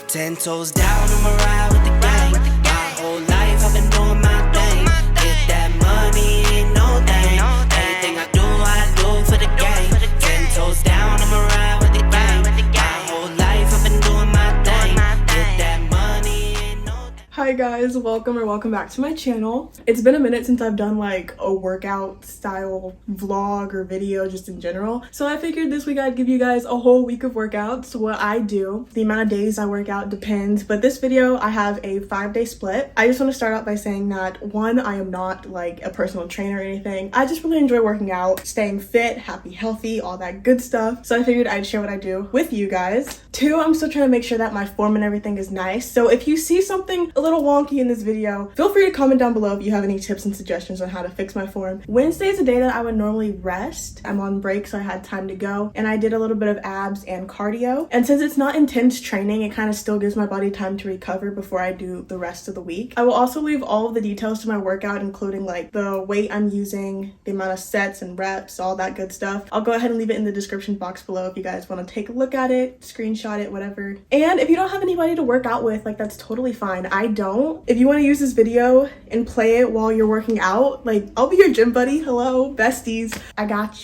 10 toes down, I'ma ride with the gang. My whole life I've been doing my thing. Get that money, ain't no thing. Anything I do for the gang. 10 toes down, I'ma ride with the gang. My whole life I've been doing my thing. Get that money, ain't no thing. Hi guys, welcome back to my channel. It's been a minute since I've done like a workout style vlog or video just in general. So I figured this week I'd give you guys a whole week of workouts, what I do. The amount of days I work out depends, but this video I have a 5-day split. I just want to start out by saying that one, I am not like a personal trainer or anything. I just really enjoy working out, staying fit, happy, healthy, all that good stuff. So I figured I'd share what I do with you guys. Two, I'm still trying to make sure that my form and everything is nice. So if you see something a little wonky in this video, feel free to comment down below if you have any tips and suggestions on how to fix my form. Wednesday is a day that I would normally rest. I'm on break, so I had time to go, and I did a little bit of abs and cardio. And since it's not intense training, it kind of still gives my body time to recover before I do the rest of the week. I will also leave all of the details to my workout, including like the weight I'm using, the amount of sets and reps, all that good stuff. I'll go ahead and leave it in the description box below if you guys want to take a look at it, screenshot it, whatever. And if you don't have anybody to work out with, like, that's totally fine. I don't. If you want to use this video and play it while you're working out, like, I'll be your gym buddy. Hello, besties. I got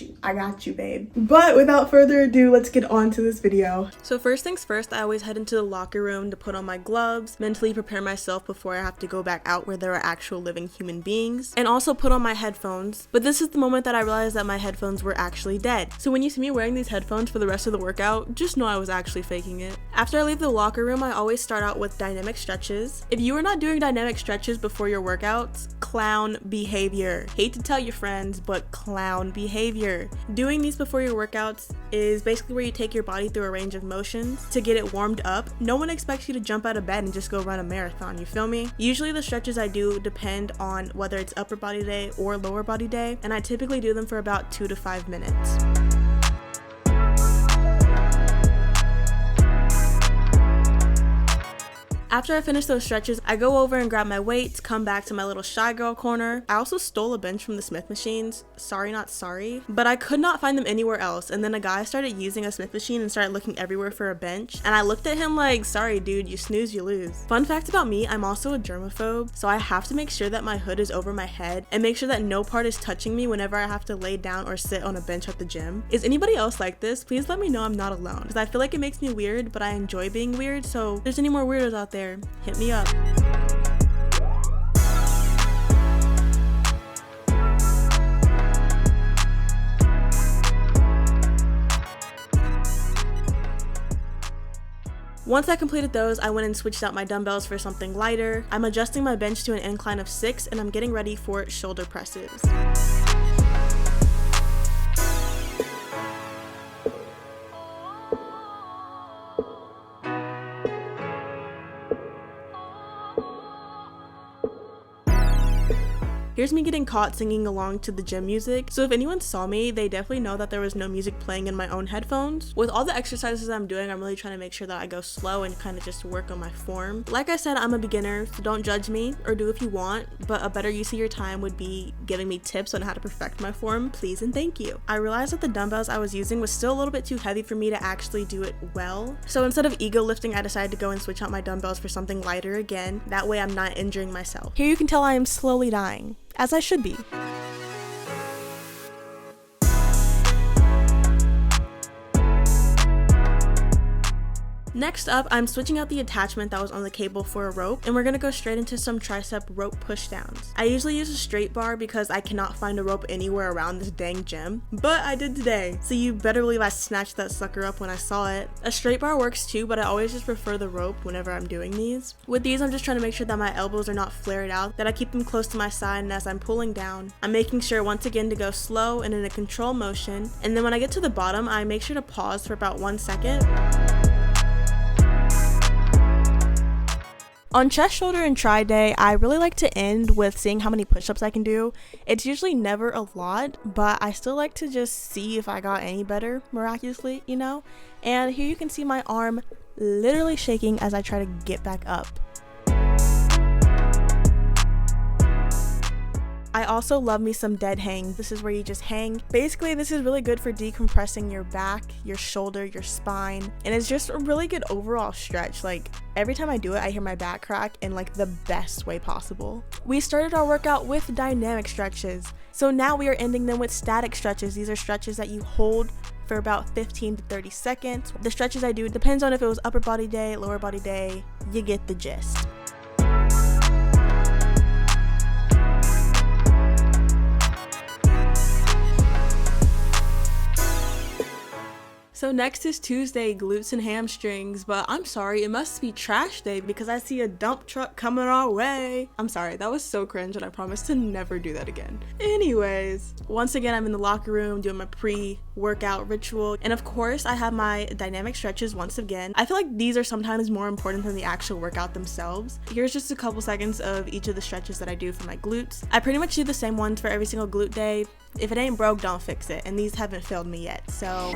you, babe. But without further ado, let's get on to this video. So first things first, I always head into the locker room to put on my gloves, mentally prepare myself before I have to go back out where there are actual living human beings, and also put on my headphones. But this is the moment that I realized that my headphones were actually dead. So when you see me wearing these headphones for the rest of the workout, just know I was actually faking it. After I leave the locker room, I always start out with dynamic stretches. If you are not doing dynamic stretches before your workouts, clown behavior. Hate to tell you friends, but clown behavior. Doing these before your workouts is basically where you take your body through a range of motions to get it warmed up. No one expects you to jump out of bed and just go run a marathon, you feel me? Usually the stretches I do depend on whether it's upper body day or lower body day, and I typically do them for about 2 to 5 minutes. After I finish those stretches, I go over and grab my weights, come back to my little shy girl corner. I also stole a bench from the Smith machines. Sorry, not sorry. But I could not find them anywhere else. And then a guy started using a Smith machine and started looking everywhere for a bench. And I looked at him like, sorry dude, you snooze, you lose. Fun fact about me, I'm also a germaphobe. So I have to make sure that my hood is over my head and make sure that no part is touching me whenever I have to lay down or sit on a bench at the gym. Is anybody else like this? Please let me know I'm not alone. Because I feel like it makes me weird, but I enjoy being weird. So if there's any more weirdos out there, hit me up. Once I completed those, I went and switched out my dumbbells for something lighter. I'm adjusting my bench to an incline of 6, and I'm getting ready for shoulder presses. Here's me getting caught singing along to the gym music. So if anyone saw me, they definitely know that there was no music playing in my own headphones. With all the exercises I'm doing, I'm really trying to make sure that I go slow and kind of just work on my form. Like I said, I'm a beginner, so don't judge me, or do if you want, but a better use of your time would be giving me tips on how to perfect my form, please and thank you. I realized that the dumbbells I was using was still a little bit too heavy for me to actually do it well. So instead of ego lifting, I decided to go and switch out my dumbbells for something lighter again. That way I'm not injuring myself. Here you can tell I am slowly dying. As I should be. Next up, I'm switching out the attachment that was on the cable for a rope, and we're gonna go straight into some tricep rope pushdowns. I usually use a straight bar because I cannot find a rope anywhere around this dang gym, but I did today, so you better believe I snatched that sucker up when I saw it. A straight bar works too, but I always just prefer the rope whenever I'm doing these. With these, I'm just trying to make sure that my elbows are not flared out, that I keep them close to my side, and as I'm pulling down, I'm making sure once again to go slow and in a control motion, and then when I get to the bottom, I make sure to pause for about 1 second. On chest, shoulder, and tri day, I really like to end with seeing how many push-ups I can do. It's usually never a lot, but I still like to just see if I got any better, miraculously, you know? And here you can see my arm literally shaking as I try to get back up. I also love me some dead hang. This is where you just hang. Basically, this is really good for decompressing your back, your shoulder, your spine, and it's just a really good overall stretch. Like, every time I do it, I hear my back crack in like the best way possible. We started our workout with dynamic stretches. So now we are ending them with static stretches. These are stretches that you hold for about 15 to 30 seconds. The stretches I do depends on if it was upper body day, lower body day. You get the gist. So next is Tuesday, glutes and hamstrings, but I'm sorry, it must be trash day because I see a dump truck coming our way. I'm sorry, that was so cringe and I promise to never do that again. Anyways, once again, I'm in the locker room doing my pre-workout ritual. And of course, I have my dynamic stretches once again. I feel like these are sometimes more important than the actual workout themselves. Here's just a couple seconds of each of the stretches that I do for my glutes. I pretty much do the same ones for every single glute day. If it ain't broke, don't fix it. And these haven't failed me yet, so...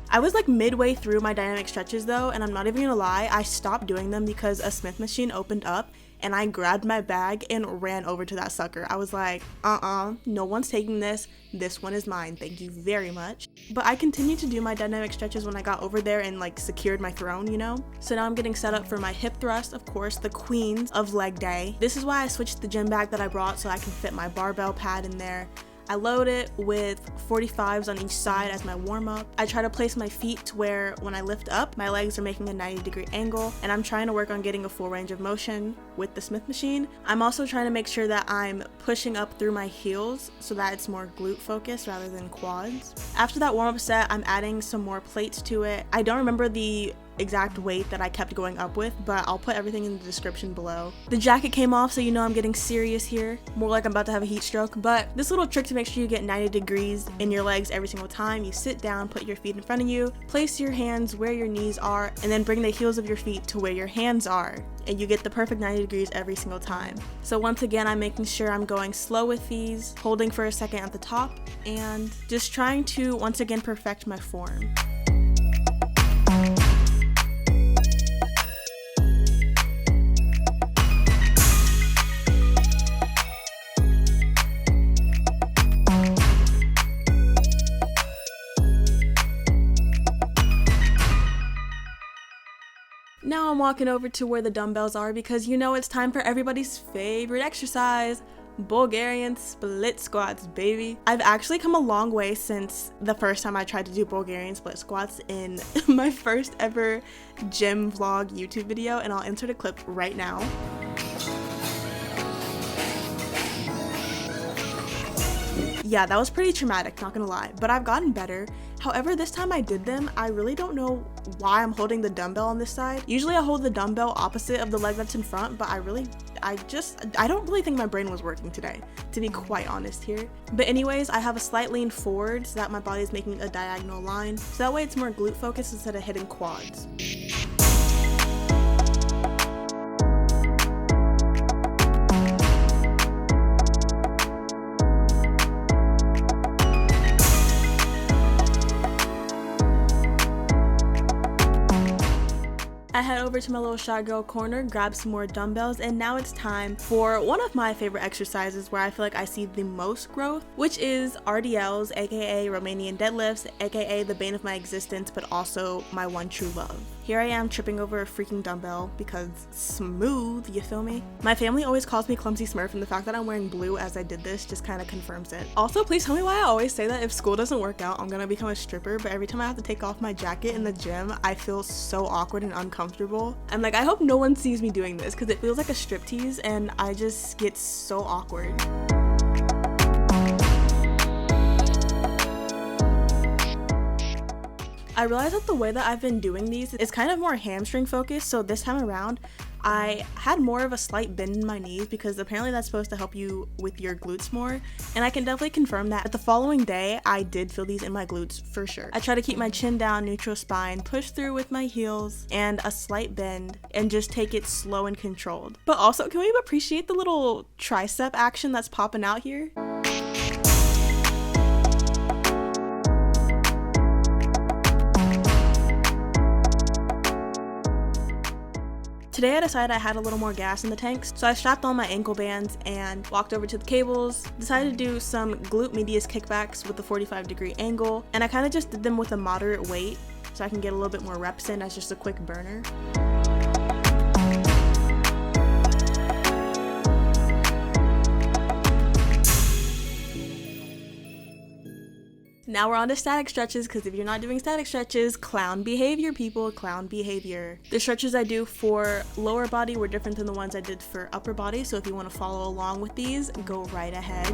I was like midway through my dynamic stretches though, and I'm not even gonna lie, I stopped doing them because a Smith machine opened up and I grabbed my bag and ran over to that sucker. I was like, no one's taking this. This one is mine. Thank you very much. But I continued to do my dynamic stretches when I got over there and like secured my throne, you know? So now I'm getting set up for my hip thrust, of course, the queens of leg day. This is why I switched the gym bag that I brought so I can fit my barbell pad in there. I load it with 45s on each side as my warm-up. I try to place my feet to where when I lift up, my legs are making a 90-degree angle, and I'm trying to work on getting a full range of motion with the Smith machine. I'm also trying to make sure that I'm pushing up through my heels so that it's more glute focused rather than quads. After that warm-up set, I'm adding some more plates to it. I don't remember the exact weight that I kept going up with, but I'll put everything in the description below. The jacket came off, so you know I'm getting serious here, more like I'm about to have a heat stroke. But this little trick to make sure you get 90 degrees in your legs every single time: you sit down, put your feet in front of you, place your hands where your knees are, and then bring the heels of your feet to where your hands are, and you get the perfect 90 degrees every single time. So once again, I'm making sure I'm going slow with these, holding for a second at the top, and just trying to once again perfect my form. Now I'm walking over to where the dumbbells are because you know it's time for everybody's favorite exercise, Bulgarian split squats, baby. I've actually come a long way since the first time I tried to do Bulgarian split squats in my first ever gym vlog YouTube video, and I'll insert a clip right now. Yeah, that was pretty traumatic, not gonna lie, but I've gotten better. However, this time I did them, I really don't know why I'm holding the dumbbell on this side. Usually I hold the dumbbell opposite of the leg that's in front, but I don't really think my brain was working today, to be quite honest here. But anyways, I have a slight lean forward so that my body is making a diagonal line, so that way it's more glute focused instead of hitting quads. I head over to my little shy girl corner, grab some more dumbbells, and now it's time for one of my favorite exercises where I feel like I see the most growth, which is RDLs, aka Romanian deadlifts, aka the bane of my existence, but also my one true love. Here I am tripping over a freaking dumbbell because smooth, you feel me? My family always calls me Clumsy Smurf, and the fact that I'm wearing blue as I did this just kind of confirms it. Also, please tell me why I always say that if school doesn't work out, I'm gonna become a stripper, but every time I have to take off my jacket in the gym, I feel so awkward and uncomfortable. I'm like, I hope no one sees me doing this because it feels like a striptease and I just get so awkward. I realized that the way that I've been doing these is kind of more hamstring focused, so this time around I had more of a slight bend in my knees because apparently that's supposed to help you with your glutes more, and I can definitely confirm that. But the following day, I did feel these in my glutes for sure. I try to keep my chin down, neutral spine, push through with my heels, and a slight bend, and just take it slow and controlled. But also, can we appreciate the little tricep action that's popping out here? Today I decided I had a little more gas in the tanks, so I strapped on my ankle bands and walked over to the cables, decided to do some glute medius kickbacks with a 45-degree angle, and I kind of just did them with a moderate weight so I can get a little bit more reps in as just a quick burner. Now we're on to static stretches, because if you're not doing static stretches, clown behavior, people, clown behavior. The stretches I do for lower body were different than the ones I did for upper body, so if you want to follow along with these, go right ahead.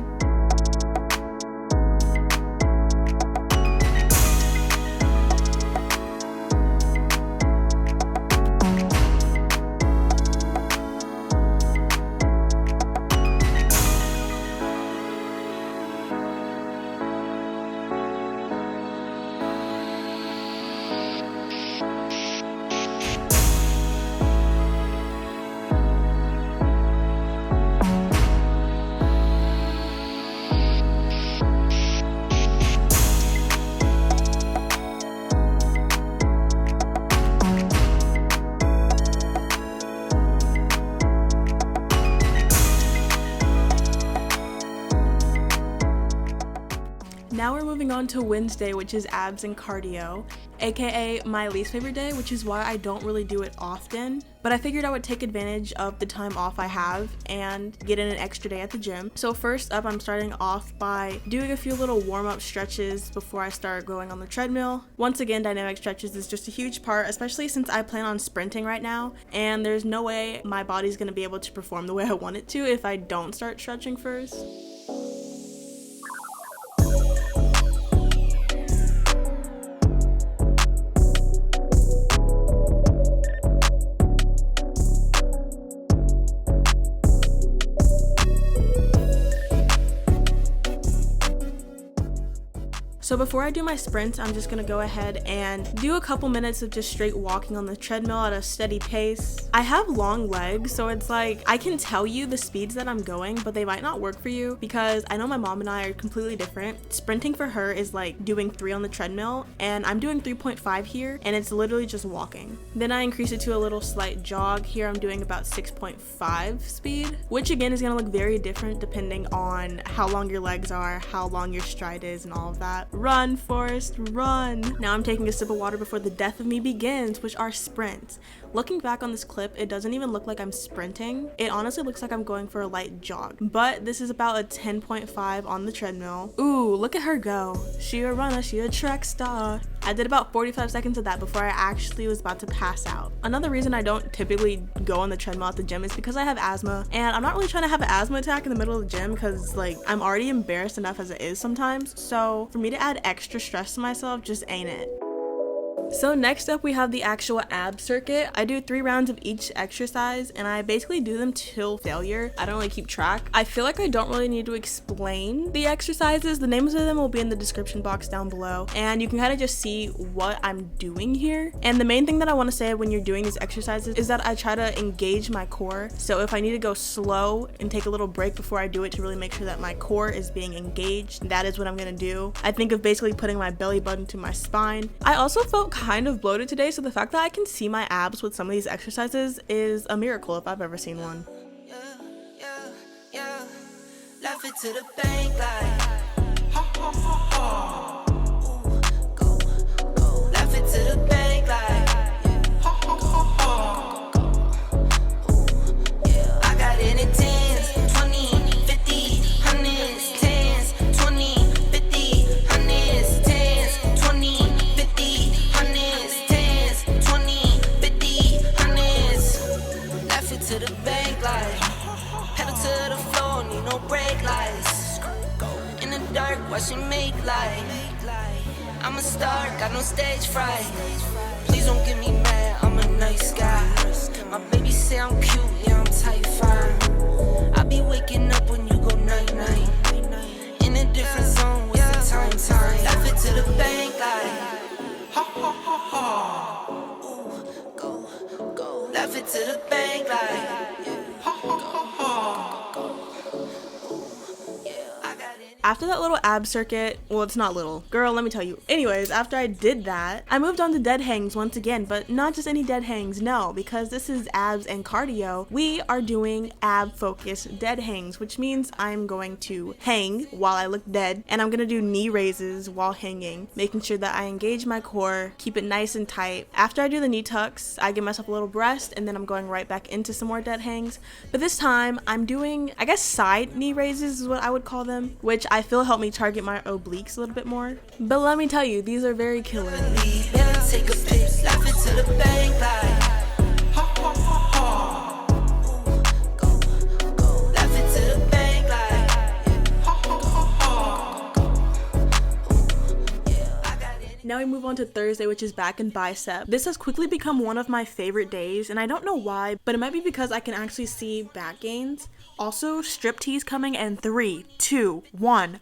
Now we're moving on to Wednesday, which is abs and cardio, aka my least favorite day, which is why I don't really do it often. But I figured I would take advantage of the time off I have and get in an extra day at the gym. So first up, I'm starting off by doing a few little warm-up stretches before I start going on the treadmill. Once again, dynamic stretches is just a huge part, especially since I plan on sprinting right now, and there's no way my body's gonna be able to perform the way I want it to if I don't start stretching first. So before I do my sprints, I'm just gonna go ahead and do a couple minutes of just straight walking on the treadmill at a steady pace. I have long legs, so it's like I can tell you the speeds that I'm going, but they might not work for you because I know my mom and I are completely different. Sprinting for her is like doing 3 on the treadmill, and I'm doing 3.5 here, and it's literally just walking. Then I increase it to a little slight jog. Here I'm doing about 6.5 speed, which again is gonna look very different depending on how long your legs are, how long your stride is, and all of that. Run, Forrest, run! Now I'm taking a sip of water before the death of me begins, which are sprints. Looking back on this clip, it doesn't even look like I'm sprinting. It honestly looks like I'm going for a light jog. But this is about a 10.5 on the treadmill. Ooh, look at her go. She a runner, she a track star. I did about 45 seconds of that before I actually was about to pass out. Another reason I don't typically go on the treadmill at the gym is because I have asthma, and I'm not really trying to have an asthma attack in the middle of the gym because like I'm already embarrassed enough as it is sometimes. So for me to add extra stress to myself just ain't it. So next up we have the actual ab circuit. I do 3 rounds of each exercise, and I basically do them till failure. I don't really keep track. I feel like I don't really need to explain the exercises. The names of them will be in the description box down below, and you can kind of just see what I'm doing here. And the main thing that I want to say when you're doing these exercises is that I try to engage my core. So if I need to go slow and take a little break before I do it to really make sure that my core is being engaged, that is what I'm gonna do. I think of basically putting my belly button to my spine. I also felt kind of bloated today, so the fact that I can see my abs with some of these exercises is a miracle if I've ever seen one. Yeah. Left it to the bank like ha ha ha ha. Ooh, go. Left it to the bank like ha ha ha ha. Ooh, yeah. I got it in 10s, 20, 50, 100s, 10s, 20, 50, 100s, 10s, 20, 50, 100s, 10s, 20, 50, 100s. Left it to the bank like pedal to the floor, need no brake lights. In the dark, watch me make light. I'm a star, got no stage fright. Please don't get me mad, I'm a nice guy. My baby said say I'm cute, yeah, I'm type 5. I be waking up when you go night-night. In a different zone, what's the time? Left it to the bank, like ha ha ha ha. Ooh, go. Left it to the bank, like ha ha ha ha. After that little ab circuit, well, it's not little, girl, let me tell you. Anyways, after I did that, I moved on to dead hangs once again, but not just any dead hangs, no, because this is abs and cardio. We are doing ab focused dead hangs, which means I'm going to hang while I look dead, and I'm gonna do knee raises while hanging, making sure that I engage my core, keep it nice and tight. After I do the knee tucks, I give myself a little rest, and then I'm going right back into some more dead hangs. But this time, I'm doing, I guess, side knee raises is what I would call them, which I feel help me target my obliques a little bit more. But let me tell you, these are very killer. Take a pic, left it to the bank, like ha ha ha ha. Go. Left it to the bank, like ha ha ha ha. Now we move on to Thursday, which is back and bicep. This has quickly become one of my favorite days, and I don't know why, but it might be because I can actually see back gains. Also, strip tees coming in 3, 2, 1.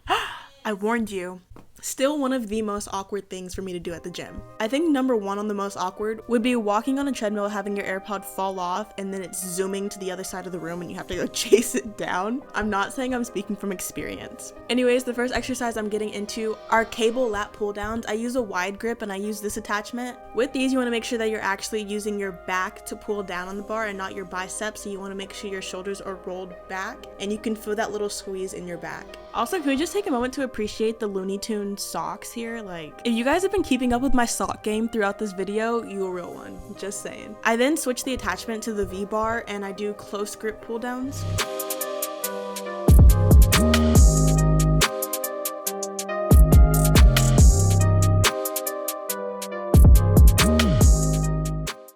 I warned you. Still one of the most awkward things for me to do at the gym. I think number one on the most awkward would be walking on a treadmill, having your AirPod fall off, and then it's zooming to the other side of the room and you have to go chase it down. I'm not saying I'm speaking from experience. Anyways, the first exercise I'm getting into are cable lat pull downs. I use a wide grip and I use this attachment. With these, you want to make sure that you're actually using your back to pull down on the bar and not your biceps. So you want to make sure your shoulders are rolled back and you can feel that little squeeze in your back. Also, can we just take a moment to appreciate the Looney Tunes socks here? Like, if you guys have been keeping up with my sock game throughout this video, you a real one, just saying. I then switch the attachment to the V-bar and I do close grip pull downs.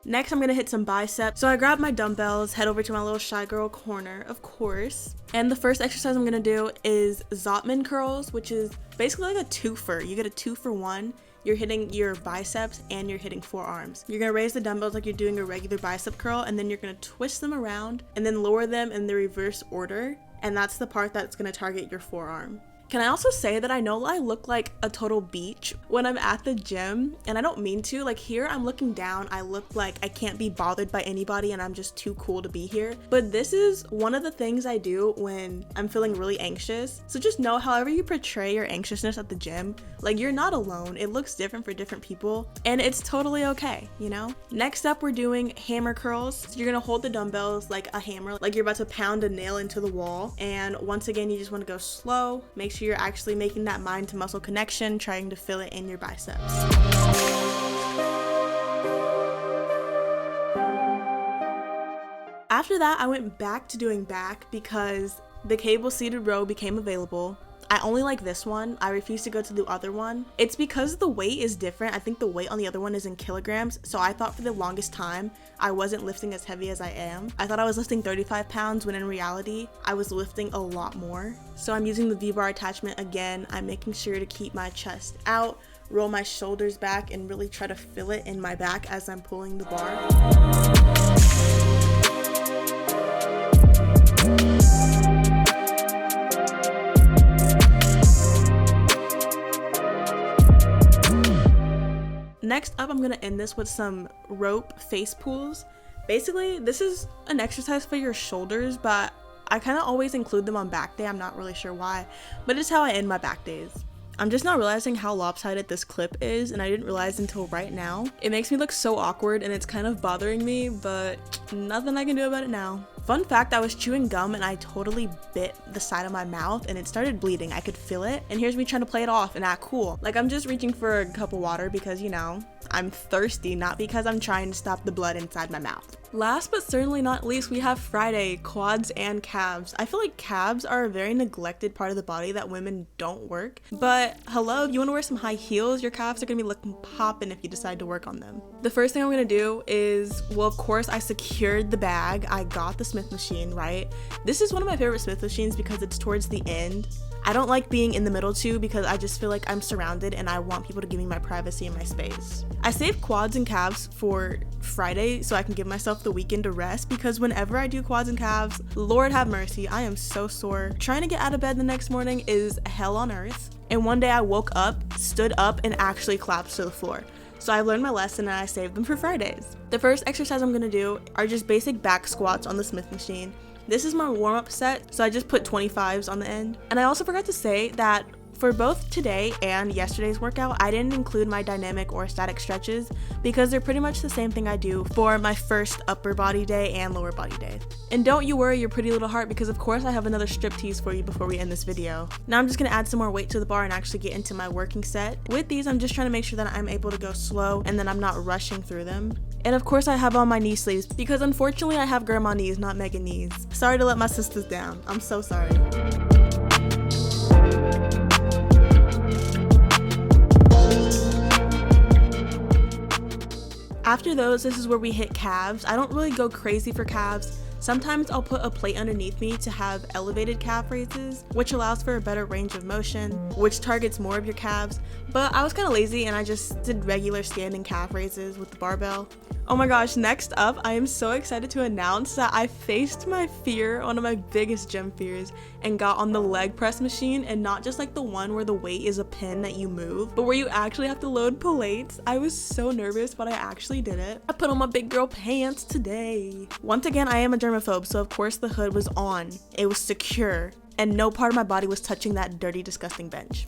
Next, I'm gonna hit some biceps. So I grab my dumbbells, head over to my little shy girl corner, of course. And the first exercise I'm gonna do is Zotman curls, which is basically like a twofer. You get a 2-for-1. You're hitting your biceps and you're hitting forearms. You're gonna raise the dumbbells like you're doing a regular bicep curl, and then you're gonna twist them around and then lower them in the reverse order. And that's the part that's gonna target your forearm. Can I also say that I know I look like a total beach when I'm at the gym, and I don't mean to. Like, here I'm looking down, I look like I can't be bothered by anybody and I'm just too cool to be here. But this is one of the things I do when I'm feeling really anxious. So just know, however you portray your anxiousness at the gym, like, you're not alone. It looks different for different people and it's totally okay, you know? Next up, we're doing hammer curls. So you're gonna hold the dumbbells like a hammer, like you're about to pound a nail into the wall. And once again, you just wanna go slow. Make sure you're actually making that mind to muscle connection, trying to feel it in your biceps. After that, I went back to doing back because the cable seated row became available. I only like this one. I refuse to go to the other one. It's because the weight is different. I think the weight on the other one is in kilograms. So I thought for the longest time, I wasn't lifting as heavy as I am. I thought I was lifting 35 pounds when in reality, I was lifting a lot more. So I'm using the V-bar attachment again. I'm making sure to keep my chest out, roll my shoulders back, and really try to feel it in my back as I'm pulling the bar. Next up, I'm gonna end this with some rope face pulls. Basically, this is an exercise for your shoulders, but I kind of always include them on back day. I'm not really sure why, but it's how I end my back days. I'm just not realizing how lopsided this clip is, and I didn't realize until right now. It makes me look so awkward and it's kind of bothering me, but nothing I can do about it now. Fun fact, I was chewing gum and I totally bit the side of my mouth and it started bleeding. I could feel it, and here's me trying to play it off and act cool. Like, I'm just reaching for a cup of water because, you know, I'm thirsty, not because I'm trying to stop the blood inside my mouth. Last but certainly not least, we have Friday, quads and calves. I feel like calves are a very neglected part of the body that women don't work. But hello, if you want to wear some high heels, your calves are going to be looking poppin' if you decide to work on them. The first thing I'm going to do is, well, of course, I secured the bag. I got the Smith machine, right? This is one of my favorite Smith machines because it's towards the end. I don't like being in the middle too because I just feel like I'm surrounded and I want people to give me my privacy and my space. I saved quads and calves for Friday so I can give myself the weekend to rest, because whenever I do quads and calves, Lord have mercy, I am so sore. Trying to get out of bed the next morning is hell on earth. And one day I woke up, stood up, and actually collapsed to the floor. So I've learned my lesson and I saved them for Fridays. The first exercise I'm gonna do are just basic back squats on the Smith machine. This is my warm-up set, so I just put 25s on the end. And I also forgot to say that for both today and yesterday's workout, I didn't include my dynamic or static stretches because they're pretty much the same thing I do for my first upper body day and lower body day. And don't you worry your pretty little heart, because of course I have another striptease for you before we end this video. Now I'm just gonna add some more weight to the bar and actually get into my working set. With these, I'm just trying to make sure that I'm able to go slow and then I'm not rushing through them. And of course I have on my knee sleeves because unfortunately I have grandma knees, not mega knees. Sorry to let my sisters down. I'm so sorry. After those, this is where we hit calves. I don't really go crazy for calves. Sometimes I'll put a plate underneath me to have elevated calf raises, which allows for a better range of motion, which targets more of your calves. But I was kind of lazy and I just did regular standing calf raises with the barbell. Oh my gosh, next up, I am so excited to announce that I faced my fear, one of my biggest gym fears, and got on the leg press machine, and not just like the one where the weight is a pin that you move, but where you actually have to load plates. I was so nervous, but I actually did it. I put on my big girl pants today. Once again, I am a germaphobe, so of course the hood was on. It was secure, and no part of my body was touching that dirty, disgusting bench.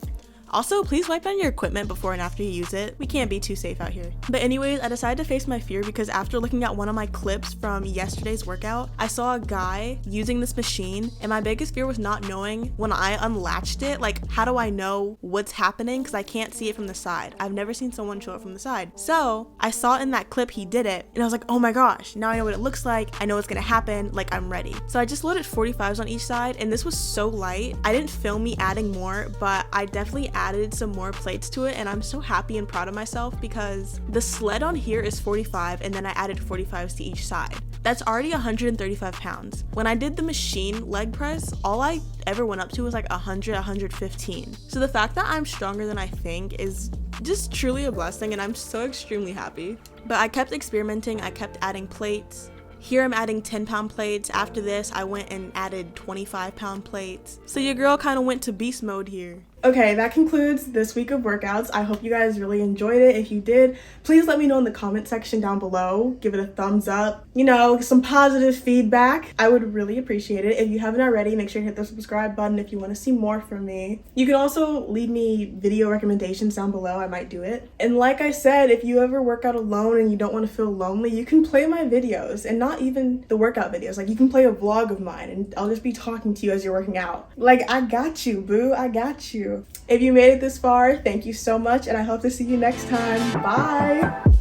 Also, please wipe down your equipment before and after you use it. We can't be too safe out here. But anyways, I decided to face my fear because after looking at one of my clips from yesterday's workout, I saw a guy using this machine, and my biggest fear was not knowing when I unlatched it, like how do I know what's happening because I can't see it from the side. I've never seen someone show it from the side. So I saw in that clip he did it and I was like, oh my gosh, now I know what it looks like. I know what's gonna happen, like I'm ready. So I just loaded 45s on each side, and this was so light. I didn't film me adding more, but I definitely added some more plates to it, and I'm so happy and proud of myself because the sled on here is 45 and then I added 45s to each side. That's already 135 pounds. When I did the machine leg press, all I ever went up to was like 100, 115. So the fact that I'm stronger than I think is just truly a blessing, and I'm so extremely happy. But I kept experimenting, I kept adding plates. Here I'm adding 10-pound plates. After this, I went and added 25-pound plates. So your girl kind of went to beast mode here. Okay, that concludes this week of workouts. I hope you guys really enjoyed it. If you did, please let me know in the comment section down below. Give it a thumbs up, you know, some positive feedback. I would really appreciate it. If you haven't already, make sure to hit the subscribe button if you want to see more from me. You can also leave me video recommendations down below. I might do it. And like I said, if you ever work out alone and you don't want to feel lonely, you can play my videos, and not even the workout videos. Like, you can play a vlog of mine and I'll just be talking to you as you're working out. Like, I got you, boo. I got you. If you made it this far, thank you so much, and I hope to see you next time. Bye!